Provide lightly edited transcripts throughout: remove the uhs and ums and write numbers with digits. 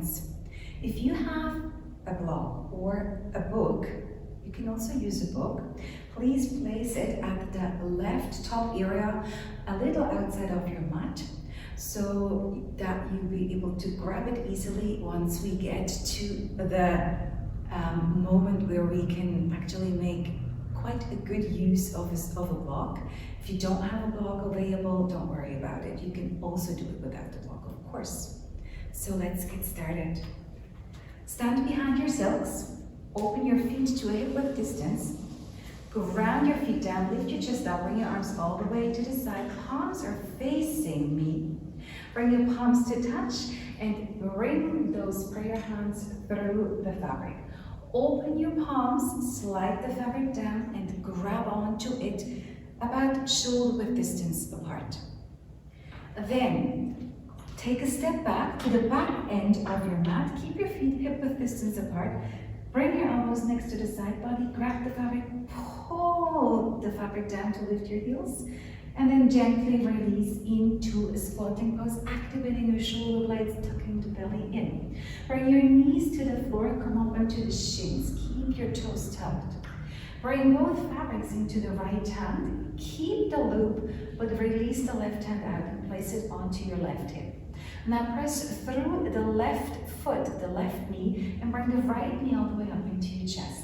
balance. If you have a block or a book, you can also use a book. Please place it at the left top area, a little outside of your mat, so that you'll be able to grab it easily once we get to the moment where we can actually make quite a good use of a block. If you don't have a block available, don't worry about it. You can also do it without the block, of course. So let's get started. Stand behind your silks, open your feet to a hip-width distance, ground your feet down, lift your chest up, bring your arms all the way to the side, palms are facing me. Bring your palms to touch and bring those prayer hands through the fabric. Open your palms, slide the fabric down and grab onto it about shoulder width distance apart. Then take a step back to the back end of your mat. Keep your feet hip width distance apart. Bring your elbows next to the side body. Grab the fabric, pull the fabric down to lift your heels, and then gently release into a squatting pose, activating your shoulder blades, tucking the belly in. Bring your knees to the floor, come up onto the shins. Keep your toes tucked. Bring both fabrics into the right hand. Keep the loop, but release the left hand out and place it onto your left hip. Now press through the left foot, the left knee, and bring the right knee all the way up into your chest.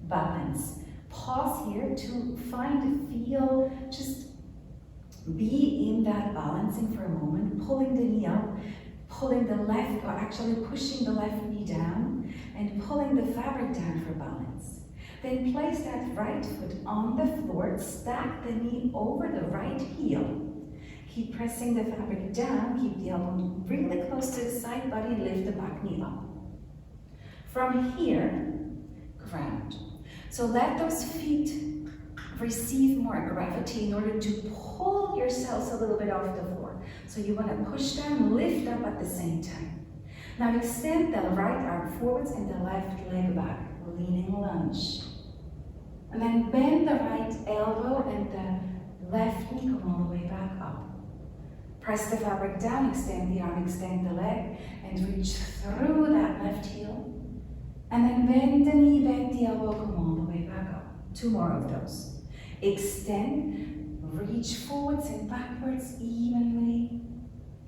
Balance. Pause here to find, feel, just be in that balancing for a moment, pulling the knee up, pulling the left, or actually pushing the left knee down, and pulling the fabric down for balance. Then place that right foot on the floor, stack the knee over the right heel. Keep pressing the fabric down, keep the elbow really close to the side body, lift the back knee up. From here, ground. So let those feet receive more gravity in order to pull yourselves a little bit off the floor. So you want to push down, lift up at the same time. Now extend the right arm forwards and the left leg back, leaning lunge. And then bend the right elbow and the left knee, come all the way back up. Press the fabric down, extend the arm, extend the leg, and reach through that left heel. And then bend the knee, bend the elbow, come all the way back up. 2 more of those. Extend, reach forwards and backwards evenly.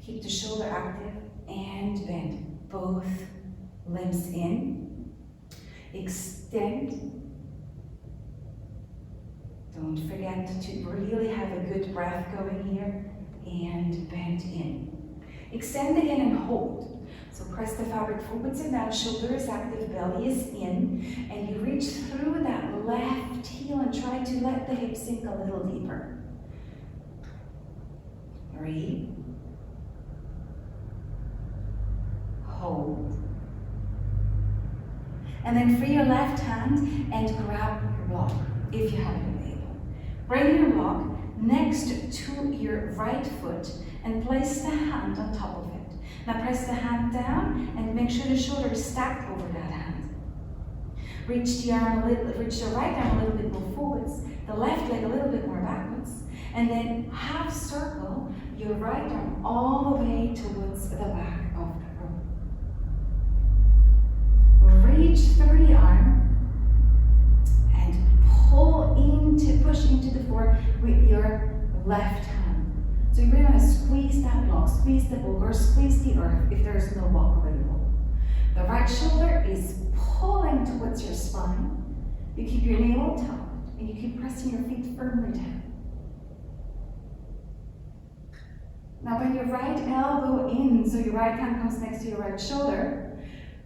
Keep the shoulder active and bend. Both limbs in. Extend. Don't forget to really have a good breath going here. And bend in. Extend again and hold. So press the fabric forwards and down, shoulder is active, belly is in, and you reach through that left heel and try to let the hip sink a little deeper. 3. Hold. And then free your left hand and grab your block, if you have it available. Bring your block next to your right foot and place the hand on top of it. Now press the hand down and make sure the shoulder is stacked over that hand. Reach the right arm a little bit more forwards, the left leg a little bit more backwards, and then half circle your right arm all the way towards the back of the room. Reach through the arm and push into the floor with your left hand. So you really want to squeeze that block, squeeze the book, or squeeze the earth if there is no block available. The right shoulder is pulling towards your spine. You keep your navel tucked and you keep pressing your feet firmly down. Now bring your right elbow in so your right hand comes next to your right shoulder.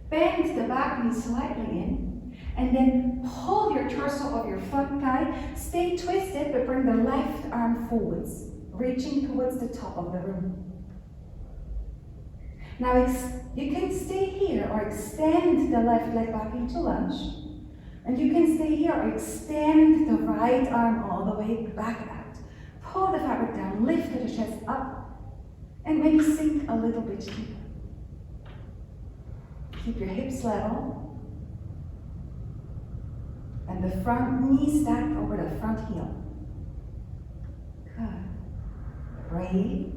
Bend the back knee slightly in. And then pull your torso of your front thigh. Stay twisted, but bring the left arm forwards, reaching towards the top of the room. Now you can stay here or extend the left leg back into lunge. And you can stay here or extend the right arm all the way back out. Pull the fabric down, lift the chest up, and maybe sink a little bit deeper. Keep your hips level. And the front knee stacked over the front heel. Good. Breathe.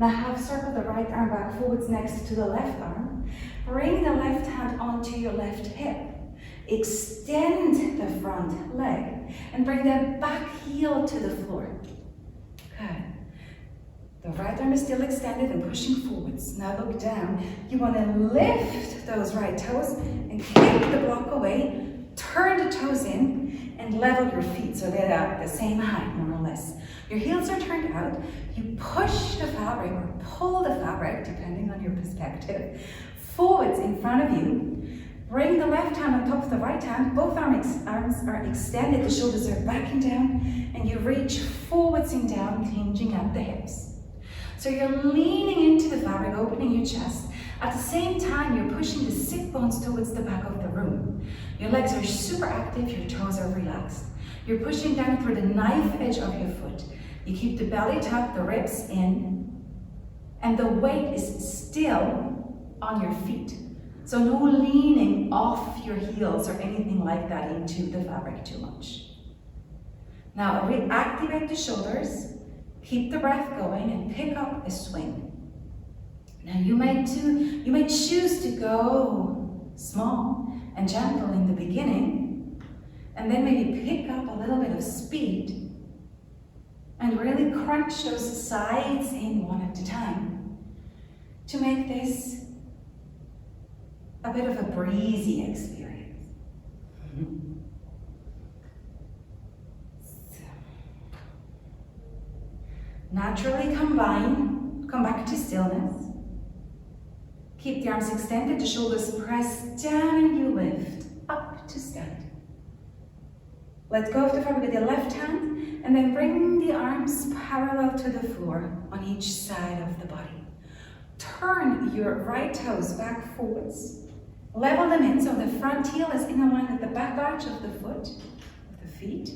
Now half circle the right arm back forwards next to the left arm. Bring the left hand onto your left hip. Extend the front leg and bring the back heel to the floor. Good. The right arm is still extended and pushing forwards. Now look down. You want to lift those right toes and kick the block away. Turn the toes in and level your feet so they're at the same height, more or less. Your heels are turned out. You push the fabric or pull the fabric, depending on your perspective, forwards in front of you. Bring the left hand on top of the right hand. Both arms are extended. The shoulders are back and down. And you reach forwards and down, hinging at the hips. So you're leaning into the fabric, opening your chest. At the same time, you're pushing the sit bones towards the back of the room. Your legs are super active, your toes are relaxed. You're pushing down through the knife edge of your foot. You keep the belly tucked, the ribs in, and the weight is still on your feet. So no leaning off your heels or anything like that into the fabric too much. Now reactivate the shoulders. Keep the breath going and pick up a swing. Now you may choose to go small and gentle in the beginning, and then maybe pick up a little bit of speed and really crunch those sides in one at a time to make this a bit of a breezy experience. Naturally come back to stillness. Keep the arms extended, the shoulders pressed down, and you lift up to stand. Let go of the fabric with your left hand, and then bring the arms parallel to the floor on each side of the body. Turn your right toes back forwards. Level them in so the front heel is in line with the back arch of the foot, of the feet.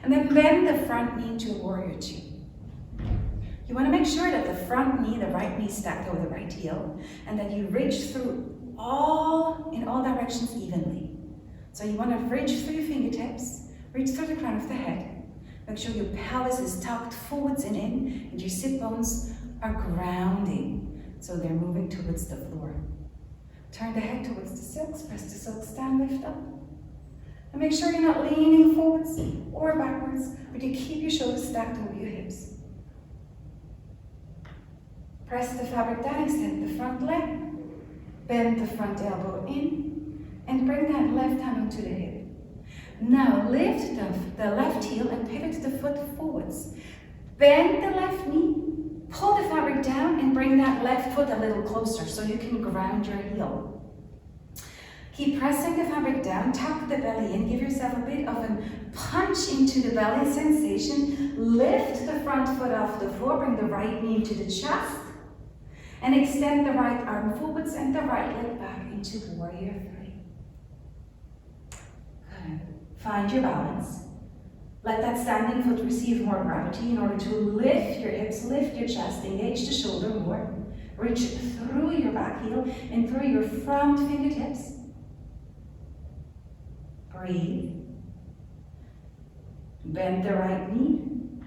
And then bend the front knee to a warrior two. You want to make sure that the front knee, the right knee stacked over the right heel, and that you reach through in all directions evenly. So you want to reach through your fingertips, reach through the crown of the head. Make sure your pelvis is tucked forwards and in, and your sit bones are grounding, so they're moving towards the floor. Turn the head towards the silks, press the silks down, lift up. And make sure you're not leaning forwards or backwards, but you keep your shoulders stacked over your hips. Press the fabric down, extend the front leg, bend the front elbow in, and bring that left hand onto the hip. Now lift the left heel and pivot the foot forwards. Bend the left knee, pull the fabric down, and bring that left foot a little closer so you can ground your heel. Keep pressing the fabric down, tuck the belly in, give yourself a bit of a punch into the belly sensation. Lift the front foot off the floor, bring the right knee to the chest, and extend the right arm forwards and the right leg back into warrior three. Good. Find your balance. Let that standing foot receive more gravity in order to lift your hips, lift your chest, engage the shoulder more. Reach through your back heel and through your front fingertips. Breathe. Bend the right knee.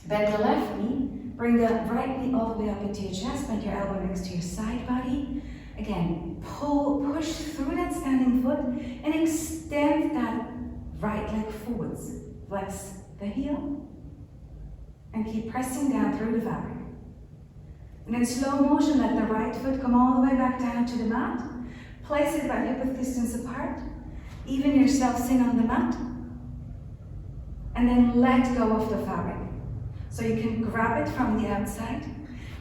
Bend the left knee. Bring the right knee all the way up into your chest, bend your elbow next to your side body. Again, push through that standing foot and extend that right leg forwards. Flex the heel and keep pressing down through the fabric. And in slow motion, let the right foot come all the way back down to the mat. Place it about hip width distance apart. Even yourselves in on the mat. And then let go of the fabric. So you can grab it from the outside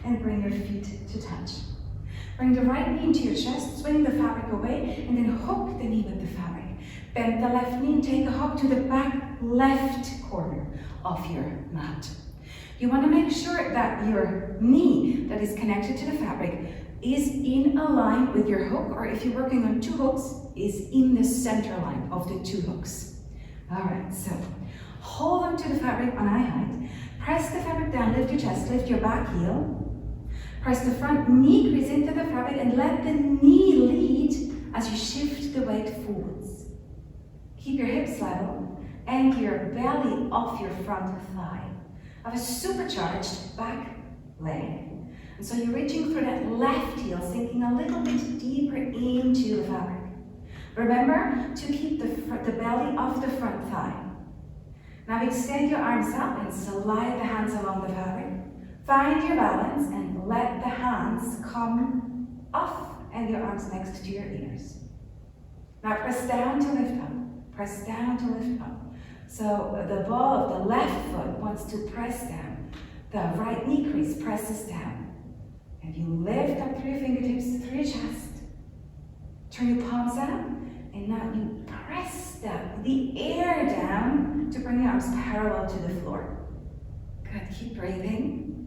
and bring your feet to touch. Bring the right knee into your chest, swing the fabric away, and then hook the knee with the fabric. Bend the left knee and take a hug to the back left corner of your mat. You want to make sure that your knee that is connected to the fabric is in a line with your hook, or if you're working on two hooks, is in the center line of the two hooks. All right, so hold on to the fabric on eye height. Press the fabric down, lift your chest, lift your back heel. Press the front knee crease into the fabric and let the knee lead as you shift the weight forwards. Keep your hips level and your belly off your front thigh. Have a supercharged back leg. And so you're reaching for that left heel, sinking a little bit deeper into the fabric. Remember to keep the belly off the front thigh. Now extend your arms up and slide the hands along the fabric. Find your balance and let the hands come off and your arms next to your ears. Now press down to lift up. Press down to lift up. So the ball of the left foot wants to press down. The right knee crease presses down. And you lift up through your fingertips, through your chest. Turn your palms out. And now you press down, the air down to bring your arms parallel to the floor. Good, keep breathing.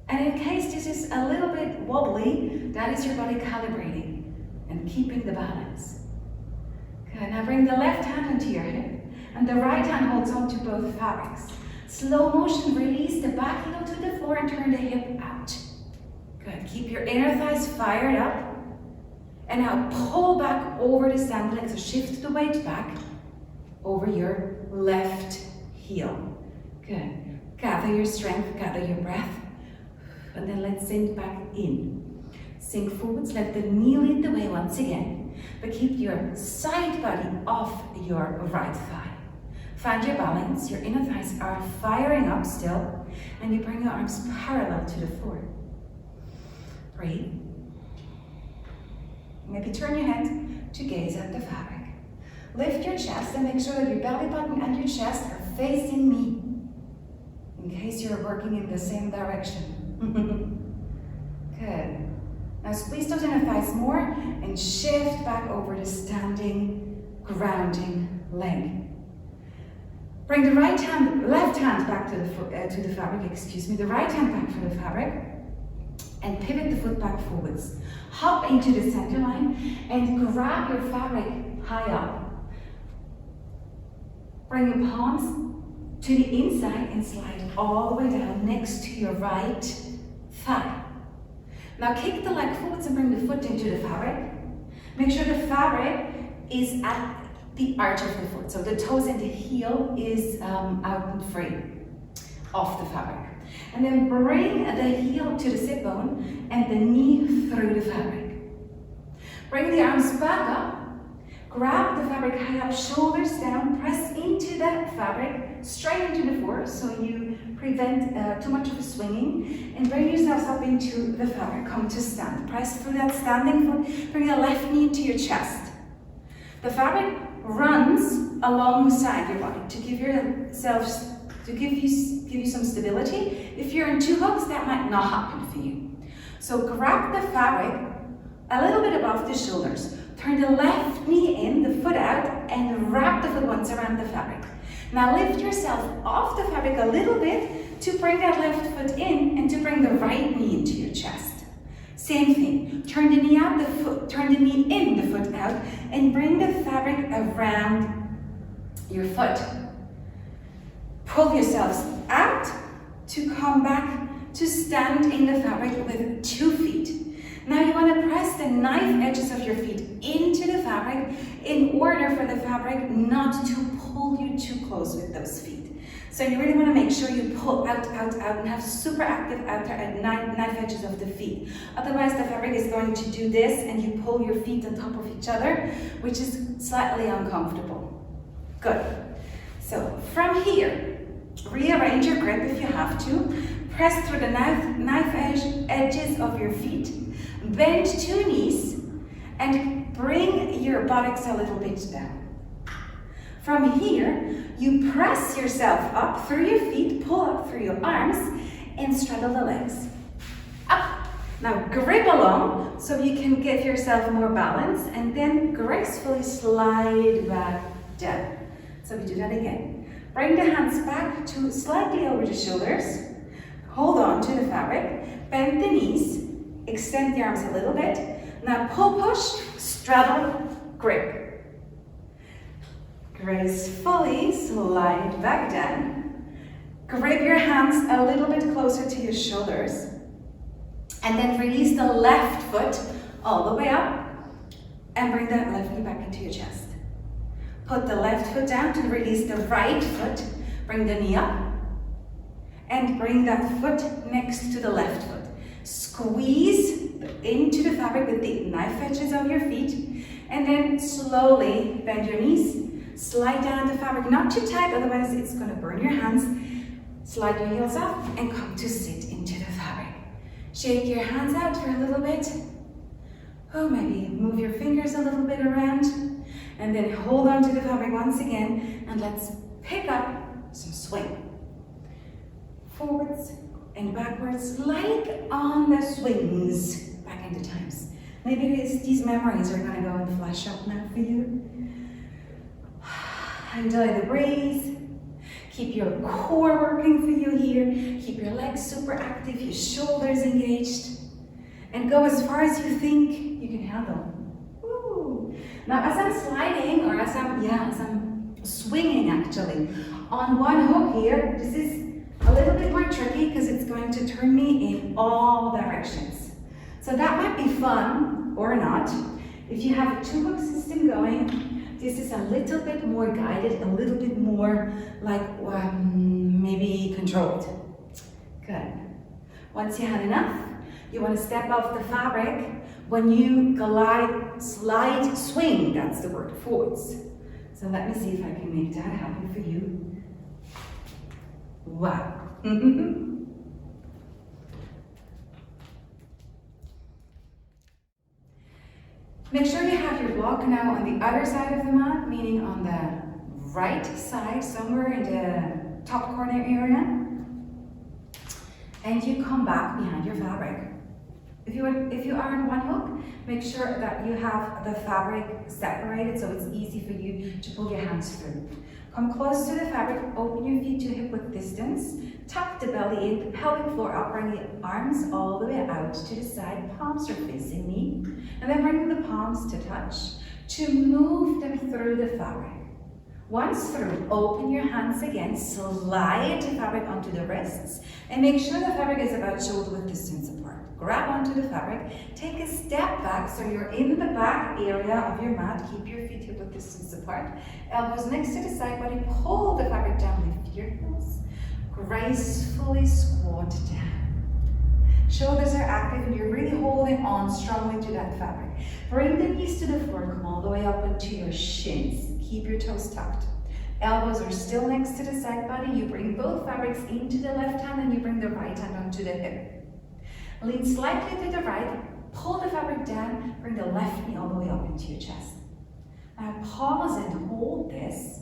And in case this is a little bit wobbly, that is your body calibrating and keeping the balance. Good, now bring the left hand onto your hip and the right hand holds on to both fabrics. Slow motion, release the back heel to the floor and turn the hip out. Good, keep your inner thighs fired up. And now pull back over the stand leg, so shift the weight back over your left heel. Good. Gather your strength, gather your breath, and then let's sink back in. Sink forwards, let the knee lead the way once again, but keep your side body off your right thigh. Find your balance, your inner thighs are firing up still, and you bring your arms parallel to the floor. Breathe. Maybe turn your head to gaze at the fabric. Lift your chest and make sure that your belly button and your chest are facing me, in case you're working in the same direction. Good. Now squeeze those inner thighs more and shift back over the standing, grounding leg. Bring the left hand back to the fabric, the right hand back to the fabric, and pivot the foot back forwards. Hop into the center line and grab your fabric high up. Bring your palms to the inside and slide all the way down next to your right thigh. Now kick the leg forwards and bring the foot into the fabric. Make sure the fabric is at the arch of the foot, so the toes and the heel is out and free off the fabric. And then bring the heel to the sit bone and the knee through the fabric. Bring the arms back up, grab the fabric high up, shoulders down, press into that fabric, straight into the floor so you prevent too much of a swinging, and bring yourselves up into the fabric. Come to stand. Press through that standing foot, bring the left knee to your chest. The fabric runs alongside your body to give yourselves to give you some stability. If you're in two hugs, that might not happen for you. So grab the fabric a little bit above the shoulders. Turn the left knee in, the foot out, and wrap the foot once around the fabric. Now lift yourself off the fabric a little bit to bring that left foot in and to bring the right knee into your chest. Same thing. Turn the knee out, turn the knee in, the foot out, and bring the fabric around your foot. Pull yourselves out to come back to stand in the fabric with 2 feet. Now you want to press the knife edges of your feet into the fabric in order for the fabric not to pull you too close with those feet. So you really want to make sure you pull out, and have super active outer knife edges of the feet. Otherwise the fabric is going to do this and you pull your feet on top of each other, which is slightly uncomfortable. Good. So from here, rearrange your grip if you have to. Press through the knife edges of your feet. Bend 2 knees and bring your buttocks a little bit down. From here, you press yourself up through your feet, pull up through your arms, and straddle the legs. Up. Now grip along so you can give yourself more balance, and then gracefully slide back down. So we do that again. Bring the hands back to slightly over the shoulders. Hold on to the fabric. Bend the knees. Extend the arms a little bit. Now pull, push, straddle, grip. Gracefully slide back down. Grip your hands a little bit closer to your shoulders. And then release the left foot all the way up. And bring that left knee back into your chest. Put the left foot down to release the right foot. Bring the knee up. and bring that foot next to the left foot. Squeeze into the fabric with the knife edges of your feet, and then slowly bend your knees, slide down the fabric, not too tight, otherwise it's going to burn your hands. Slide your heels up and come to sit into the fabric. Shake your hands out for a little bit. Oh, maybe move your fingers a little bit around, and then hold on to the fabric once again, and let's pick up some swing. Forwards and backwards, like on the swings back into times. Maybe these memories are going to go and flash up now for you. Enjoy the breeze. Keep your core working for you here. Keep your legs super active, your shoulders engaged. And go as far as you think you can handle. Woo. Now as I'm sliding, or as I'm swinging actually, on one hook here, this is a little bit more tricky because it's going to turn me in all directions. So that might be fun, or not. If you have a 2-hook system going, this is a little bit more guided, a little bit more like maybe controlled. Good. Once you had enough, you want to step off the fabric. When you glide, slide, swing, that's the word, forwards. So let me see if I can make that happen for you. Wow. Make sure you have your block now on the other side of the mat, meaning on the right side, somewhere in the top corner area. And you come back behind your fabric. If you are on one hook, make sure that you have the fabric separated so it's easy for you to pull your hands through. Come close to the fabric, open your feet to hip width distance, tuck the belly in, the pelvic floor up, bring the arms all the way out to the side, palms are facing me, and then bring the palms to touch to move them through the fabric. Once through, open your hands again, slide the fabric onto the wrists, and make sure the fabric is about shoulder width distance apart. Grab onto the fabric, take a step back so you're in the back area of your mat, keep your feet hip width distance apart, elbows next to the side body, pull the fabric down, lift your heels, gracefully squat down. Shoulders are active and you're really holding on strongly to that fabric. Bring the knees to the floor, come all the way up into your shins. Keep your toes tucked. Elbows are still next to the side body. You bring both fabrics into the left hand and you bring the right hand onto the hip. Lean slightly to the right, pull the fabric down, bring the left knee all the way up into your chest. Now pause and hold this.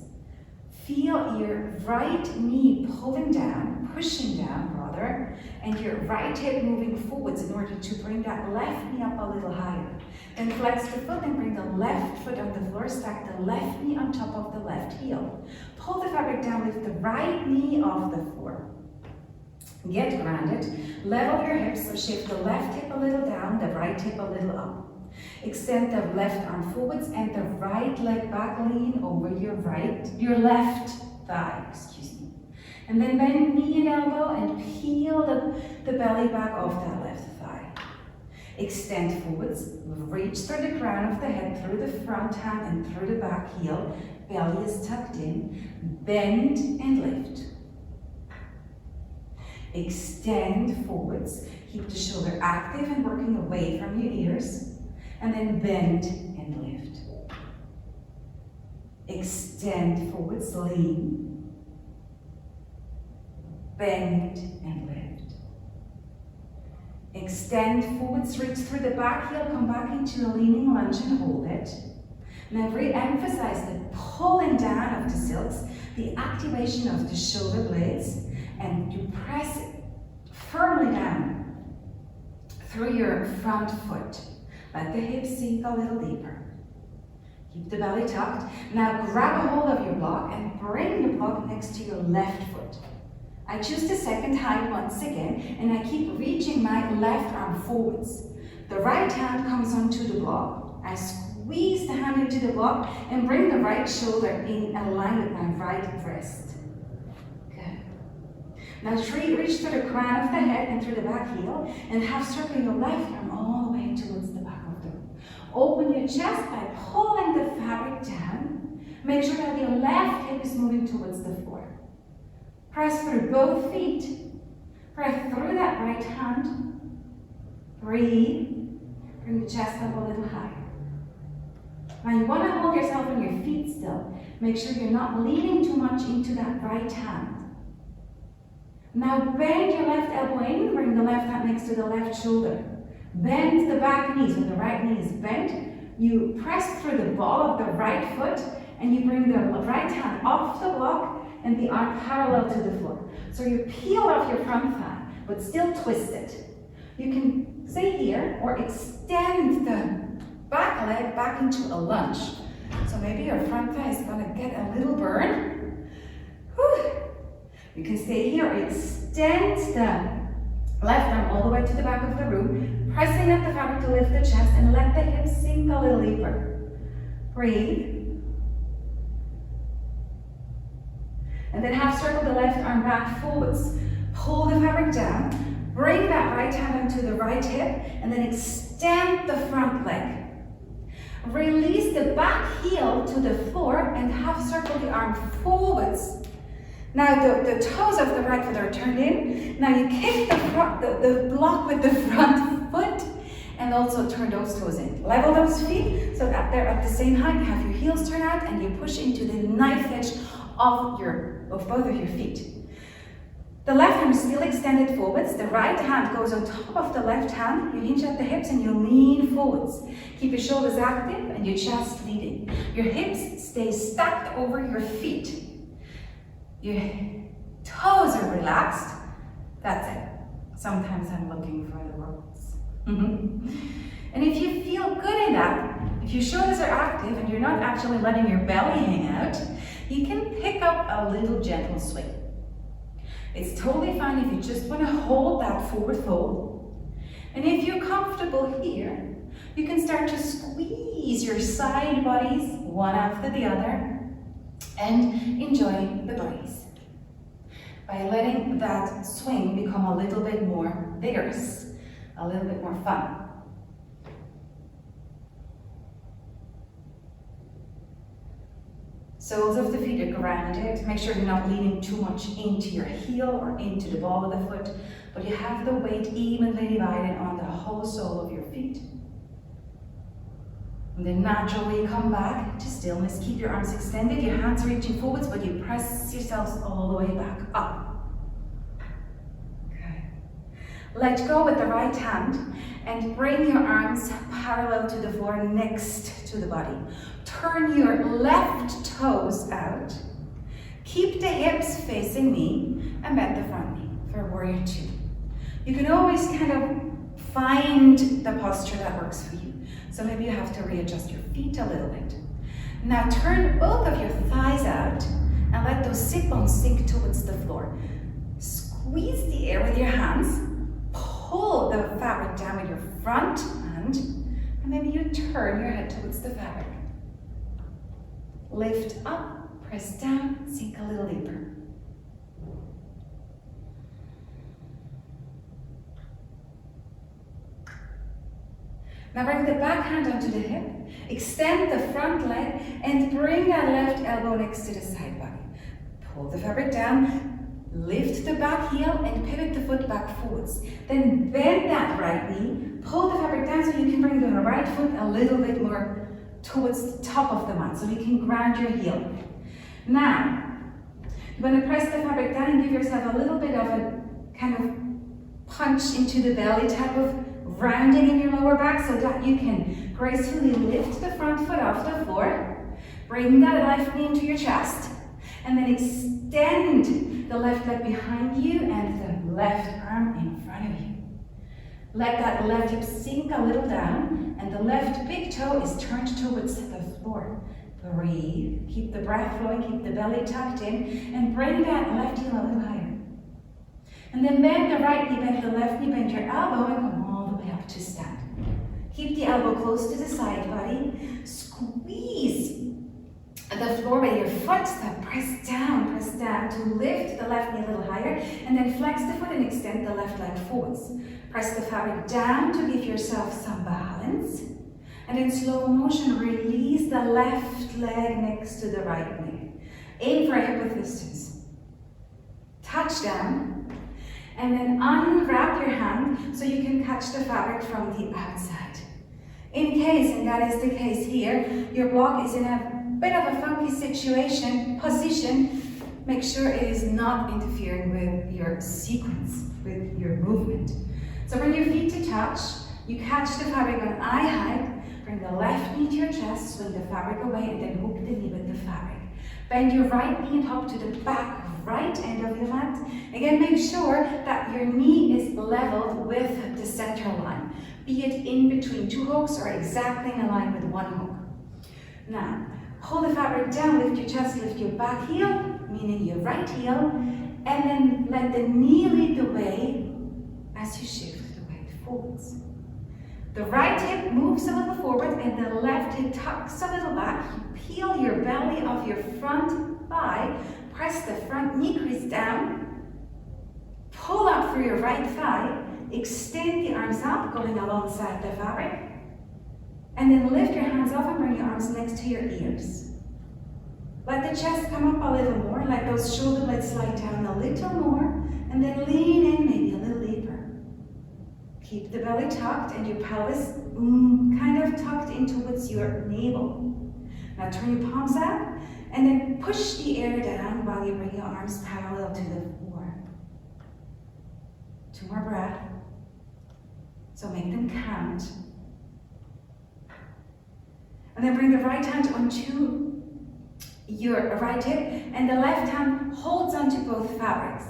Feel your right knee pulling down, pushing down rather, and your right hip moving forwards in order to bring that left knee up a little higher. Then flex the foot and bring the left foot on the floor, stack the left knee on top of the left heel. Pull the fabric down, lift the right knee off the floor. Get grounded, level your hips, so shift the left hip a little down, the right hip a little up. Extend the left arm forwards and the right leg back, lean over your left thigh, excuse me. And then bend knee and elbow and peel the belly back off that left thigh. Extend forwards, reach through the crown of the head, through the front hand and through the back heel. Belly is tucked in, bend and lift. Extend forwards, keep the shoulder active and working away from your ears. And then bend and lift. Extend forwards, lean. Bend and lift. Extend forwards, reach through the back heel, come back into a leaning lunge and hold it. Now re-emphasize the pulling down of the silks, the activation of the shoulder blades, and you press it firmly down through your front foot. Let the hips sink a little deeper. Keep the belly tucked. Now grab a hold of your block and bring the block next to your left foot. I choose the second height once again, and I keep reaching my left arm forwards. The right hand comes onto the block. I squeeze the hand into the block and bring the right shoulder in line with my right wrist. Now reach through the crown of the head and through the back heel, and half circle your left arm all the way towards the back of the room. Open your chest by pulling the fabric down. Make sure that your left hip is moving towards the floor. Press through both feet Breath through that right hand. Breathe. Bring the chest up a little higher. Now you want to hold yourself on your feet still. Make sure you're not leaning too much into that right hand. Now bend your left elbow in, bring the left hand next to the left shoulder. Bend the back knees, when the right knee is bent, you press through the ball of the right foot and you bring the right hand off the block and the arm parallel to the floor. So you peel off your front thigh, but still twist it. You can stay here or extend the back leg back into a lunge. So maybe your front thigh is going to get a little burn. Whew. You can stay here or extend the left arm all the way to the back of the room, pressing at the fabric to lift the chest and let the hips sink a little deeper. Breathe. And then half circle the left arm back forwards. Pull the fabric down. Bring that right hand onto the right hip and then extend the front leg. Release the back heel to the floor and half circle the arm forwards. Now the toes of the right foot are turned in. Now you kick the block with the front foot and also turn those toes in. Level those feet so that they're at the same height. Have your heels turn out and you push into the knife edge of both of your feet. The left arm is still extended forwards. The right hand goes on top of the left hand. You hinge at the hips and you lean forwards. Keep your shoulders active and your chest leading. Your hips stay stacked over your feet. Your toes are relaxed. That's it. Sometimes I'm looking for the words. And if you feel good in that, if your shoulders are active and you're not actually letting your belly hang out, you can pick up a little gentle swing. It's totally fine if you just want to hold that forward fold. And if you're comfortable here, you can start to squeeze your side bodies one after the other and enjoy the breeze by letting that swing become a little bit more vigorous, a little bit more fun. Soles of the feet are grounded. Make sure you're not leaning too much into your heel or into the ball of the foot, but you have the weight evenly divided on the whole sole of your feet. And then naturally come back to stillness. Keep your arms extended, your hands reaching forwards, but you press yourselves all the way back up. Okay. Let go with the right hand and bring your arms parallel to the floor next to the body. Turn your left toes out. Keep the hips facing me and bend the front knee for warrior two. You can always kind of find the posture that works for you. So maybe you have to readjust your feet a little bit. Now turn both of your thighs out and let those sit bones sink towards the floor. Squeeze the air with your hands. Pull the fabric down with your front hand, and maybe you turn your head towards the fabric. Lift up, press down, sink a little deeper. Now bring the back hand onto the hip, extend the front leg, and bring that left elbow next to the side body. Pull the fabric down, lift the back heel, and pivot the foot back forwards. Then bend that right knee, pull the fabric down so you can bring the right foot a little bit more towards the top of the mat, so you can ground your heel. Now, you want to press the fabric down and give yourself a little bit of a kind of punch into the belly type of rounding in your lower back so that you can gracefully lift the front foot off the floor, bring that left knee into your chest, and then extend the left leg behind you and the left arm in front of you. Let that left hip sink a little down and the left big toe is turned towards the floor. Breathe, keep the breath flowing, keep the belly tucked in, and bring that left heel a little higher. And then bend the right knee, bend the left knee, bend your elbow and come all the way up to stand. Keep the elbow close to the side body. Squeeze the floor with your foot. Press down to lift the left knee a little higher, and then flex the foot and extend the left leg forwards. Press the fabric down to give yourself some balance. And in slow motion, release the left leg next to the right leg. Aim for a hip width distance. Touch down. And then unwrap your hand so you can catch the fabric from the outside. In case, and that is the case here, your block is in a bit of a funky position, make sure it is not interfering with your sequence, with your movement. So bring your feet to touch, you catch the fabric on eye height, bring the left knee to your chest, swing the fabric away, and then hook the knee with the fabric. Bend your right knee and hop to the back right end of your mat. Again, make sure that your knee is leveled with the center line, be it in between two hooks or exactly in line with one hook. Now, hold the fabric down, lift your chest, lift your back heel, meaning your right heel, and then let the knee lead the way as you shift the weight forwards. The right hip moves a little forward and the left hip tucks a little back. You peel your belly off your front thigh, press the front knee crease down, pull out through your right thigh, extend the arms up, going alongside the fabric, and then lift your hands up and bring your arms next to your ears. Let the chest come up a little more, let those shoulder blades slide down a little more, and then lean in maybe a little deeper. Keep the belly tucked and your pelvis kind of tucked in towards your navel. Now turn your palms out and then push the air down while you bring your arms parallel to the floor. 2 more breaths. So make them count. And then bring the right hand onto your right hip and the left hand holds onto both fabrics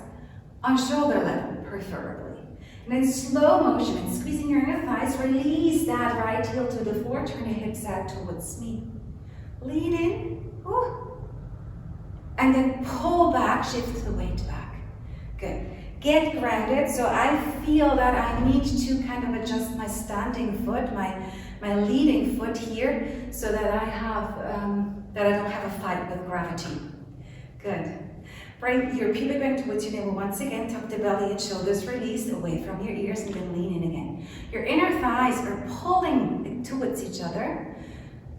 on shoulder level, preferably. And then slow motion and squeezing your inner thighs, release that right heel to the floor, turn the hips out towards me. Lean in, and then pull back, shift the weight back. Good. Get grounded, so I feel that I need to kind of adjust my standing foot, my leading foot here, so that I don't have a fight with gravity. Good. Bring your pubic bone towards your navel once again, tuck the belly and shoulders released away from your ears and then lean in again. Your inner thighs are pulling towards each other.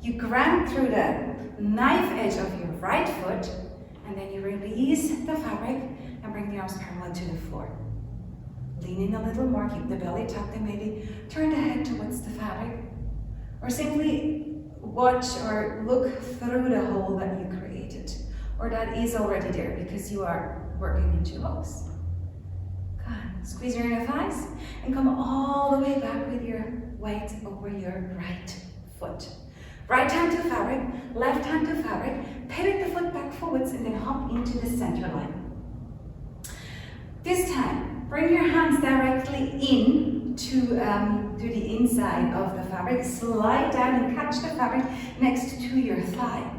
You ground through the knife edge of your right foot and then you release the fabric and bring the arms parallel to the floor. Lean in a little more, keep the belly tucked and maybe turn the head towards the fabric or simply watch or look through the hole that you created. Or that is already there because you are working into hooks. Good. Squeeze your inner thighs and come all the way back with your weight over your right foot. Right hand to fabric, left hand to fabric, pivot the foot back forwards and then hop into the center line. This time, bring your hands directly in to the inside of the fabric, slide down and catch the fabric next to your thigh.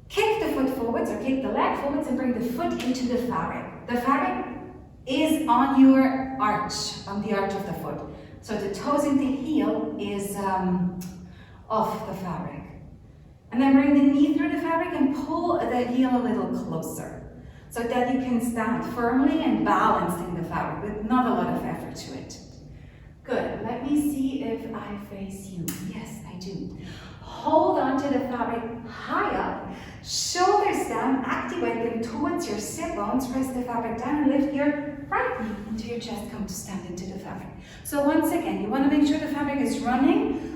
Kick the foot forwards or kick the leg forwards and bring the foot into the fabric. The fabric is on your arch, on the arch of the foot. So the toes in the heel is off the fabric. And then bring the knee through the fabric and pull the heel a little closer so that you can stand firmly and balanced in the fabric with not a lot of effort to it. Good. Let me see if I face you. Yes, I do. Hold on to the fabric high up, shoulders down, activate them towards your sit bones, press the fabric down and lift your right knee into your chest, come to stand into the fabric. So once again, you want to make sure the fabric is running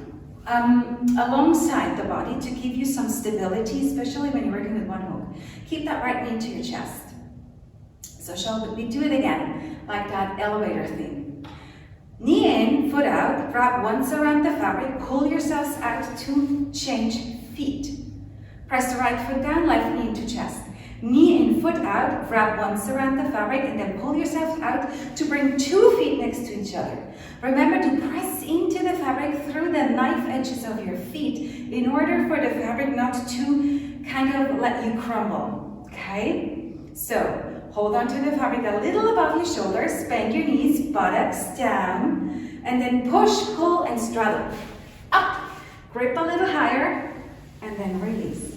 alongside the body to give you some stability, especially when you're working with one hook. Keep that right knee into your chest. So shall we do it again, like that elevator thing. Knee in, foot out, wrap once around the fabric, pull yourselves out to change feet. Press the right foot down, left knee into chest. Knee in, foot out, wrap once around the fabric and then pull yourself out to bring 2 feet next to each other. Remember to press into the fabric through the knife edges of your feet in order for the fabric not to kind of let you crumble, okay? So, hold on to the fabric a little above your shoulders, bend your knees, buttocks down, and then push, pull, and straddle. Up, grip a little higher, and then release.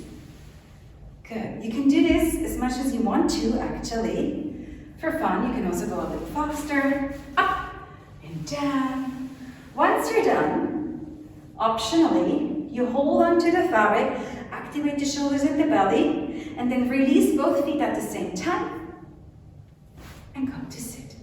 Good. You can do this as much as you want to, actually. For fun, you can also go a little faster. Up and down. Once you're done, optionally, you hold on to the fabric, activate the shoulders and the belly, and then release both feet at the same time. and come to sit.